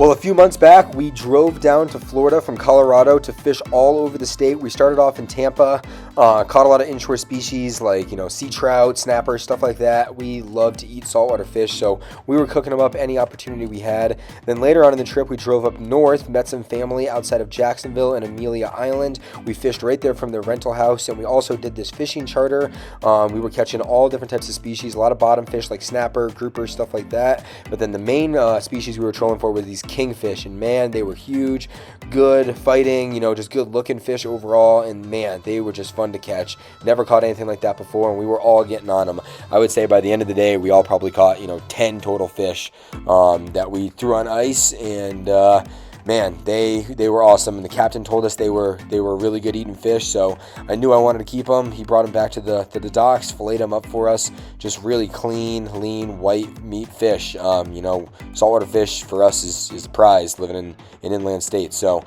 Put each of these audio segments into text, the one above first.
Well, a few months back, we drove down to Florida from Colorado to fish all over the state. We started off in Tampa, caught a lot of inshore species like, sea trout, snappers, stuff like that. We love to eat saltwater fish, so we were cooking them up any opportunity we had. Then later on in the trip, we drove up north, met some family outside of Jacksonville and Amelia Island. We fished right there from their rental house, and we also did this fishing charter. We were catching all different types of species, a lot of bottom fish like snapper, grouper, stuff like that. But then the main species we were trolling for were these kingfish, and man, they were huge, good fighting, just good looking fish overall, and man, they were just fun to catch. Never caught anything like that before, and we were all getting on them. I would say by the end of the day, we all probably caught 10 total fish that we threw on ice, and man, they were awesome. And the captain told us they were really good eating fish, so I knew I wanted to keep them. He brought them back to the docks, filleted them up for us. Just really clean, lean, white meat fish. Saltwater fish for us is a prize living in an inland state. So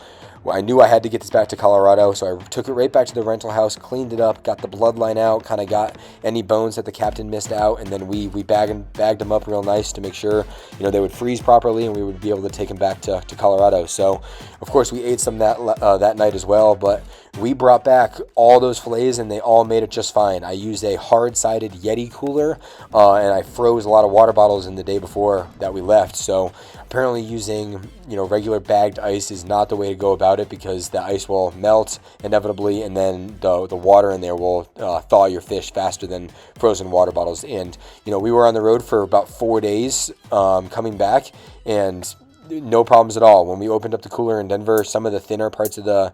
I knew I had to get this back to Colorado, so I took it right back to the rental house, cleaned it up, got the bloodline out, kind of got any bones that the captain missed out, and then we bagged them up real nice to make sure they would freeze properly and we would be able to take them back to Colorado. So of course we ate some that night as well, but we brought back all those fillets and they all made it just fine. I used a hard-sided Yeti cooler and I froze a lot of water bottles in the day before that we left. So apparently using regular bagged ice is not the way to go about it, because the ice will melt inevitably, and then the water in there will thaw your fish faster than frozen water bottles. And we were on the road for about 4 days coming back, and no problems at all. When we opened up the cooler in Denver, some of the thinner parts of the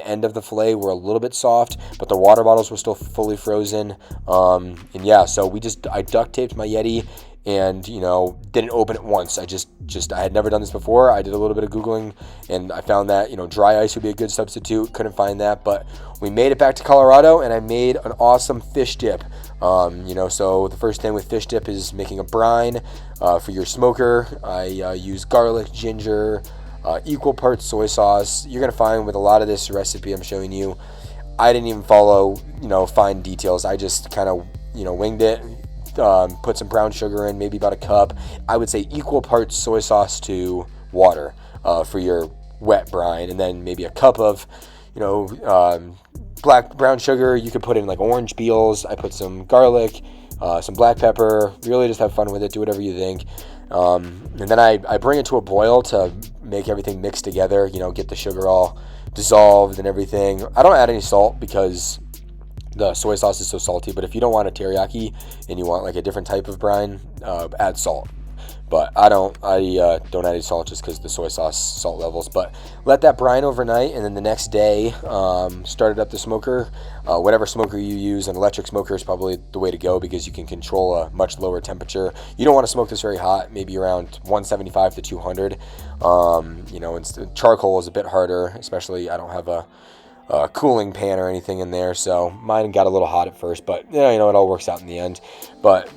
end of the fillet were a little bit soft, but the water bottles were still fully frozen. So I duct taped my Yeti and didn't open it once. I had never done this before. I did a little bit of Googling and I found that dry ice would be a good substitute. Couldn't find that, but we made it back to Colorado and I made an awesome fish dip. So the first thing with fish dip is making a brine for your smoker. I use garlic, ginger, equal parts soy sauce. You're gonna find with a lot of this recipe I'm showing you, I didn't even follow fine details. I just kind of winged it. Put some brown sugar in, maybe about a cup. I would say equal parts soy sauce to water for your wet brine, and then maybe a cup of brown sugar. You could put in like orange peels. I put some garlic, some black pepper. Really just have fun with it. Do whatever you think. And then I bring it to a boil to make everything mix together. Get the sugar all dissolved and everything. I don't add any salt because the soy sauce is so salty, but if you don't want a teriyaki and you want like a different type of brine, add salt. But I don't add any salt just because the soy sauce salt levels. But let that brine overnight, and then the next day, started up the smoker. Whatever smoker you use, an electric smoker is probably the way to go because you can control a much lower temperature. You don't want to smoke this very hot, maybe around 175 to 200. And charcoal is a bit harder, especially I don't have a cooling pan or anything in there, so mine got a little hot at first, but it all works out in the end. But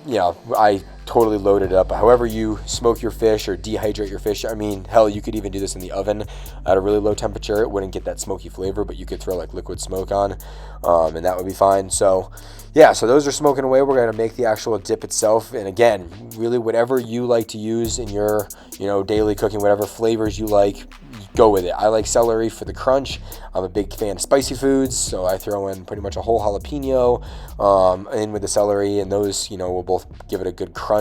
I totally loaded it up. However you smoke your fish or dehydrate your fish, hell, you could even do this in the oven at a really low temperature. It wouldn't get that smoky flavor, but you could throw like liquid smoke on, and that would be fine. So those are smoking away. We're going to make the actual dip itself, and again, really whatever you like to use in your daily cooking, whatever flavors you like, go with it. I like celery for the crunch. I'm a big fan of spicy foods, so I throw in pretty much a whole jalapeno in with the celery, and those will both give it a good crunch.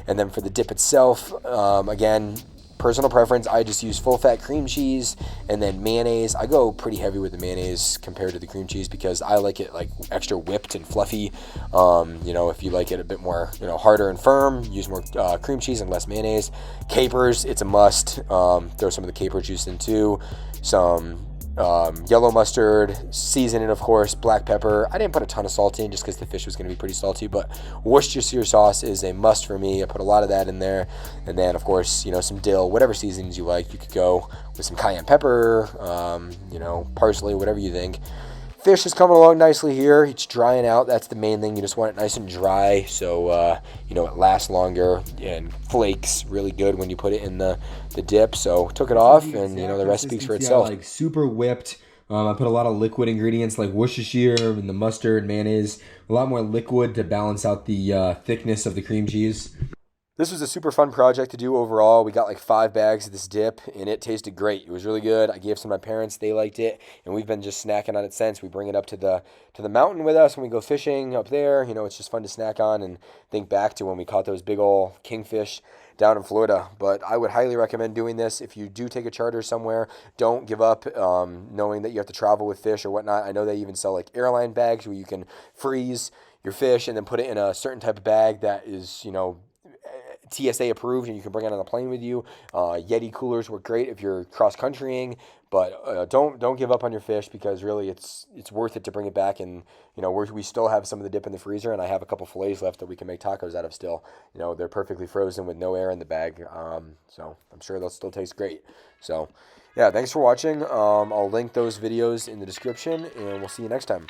And then for the dip itself, again, personal preference, I just use full fat cream cheese and then mayonnaise. I go pretty heavy with the mayonnaise compared to the cream cheese because I like it like extra whipped and fluffy. If you like it a bit more harder and firm, use more cream cheese and less mayonnaise. Capers, it's a must. Throw some of the caper juice in too. Some yellow mustard, season it, of course, black pepper. I didn't put a ton of salt in just because the fish was going to be pretty salty, but Worcestershire sauce is a must for me. I put a lot of that in there, and then of course some dill, whatever seasonings you like. You could go with some cayenne pepper, parsley, whatever you think. Fish is coming along nicely here. It's drying out. That's the main thing. You just want it nice and dry so it lasts longer and flakes really good when you put it in the dip. So took it off, and the rest speaks for itself. Like super whipped. I put a lot of liquid ingredients like Worcestershire and the mustard, mayonnaise, a lot more liquid to balance out the thickness of the cream cheese. This was a super fun project to do overall. We got like 5 bags of this dip, and it tasted great. It was really good. I gave some to my parents; they liked it, and we've been just snacking on it since. We bring it up to the mountain with us when we go fishing up there. You know, it's just fun to snack on and think back to when we caught those big old kingfish down in Florida. But I would highly recommend doing this. If you do take a charter somewhere, don't give up knowing that you have to travel with fish or whatnot. I know they even sell like airline bags where you can freeze your fish and then put it in a certain type of bag that is, you know, TSA approved, and you can bring it on the plane with you. Yeti coolers work great if you're cross countrying, but don't give up on your fish, because really it's worth it to bring it back. And you know, we still have some of the dip in the freezer, and I have a couple fillets left that we can make tacos out of still. You know, they're perfectly frozen with no air in the bag, so I'm sure they'll still taste great. So yeah, thanks for watching. I'll link those videos in the description, and we'll see you next time.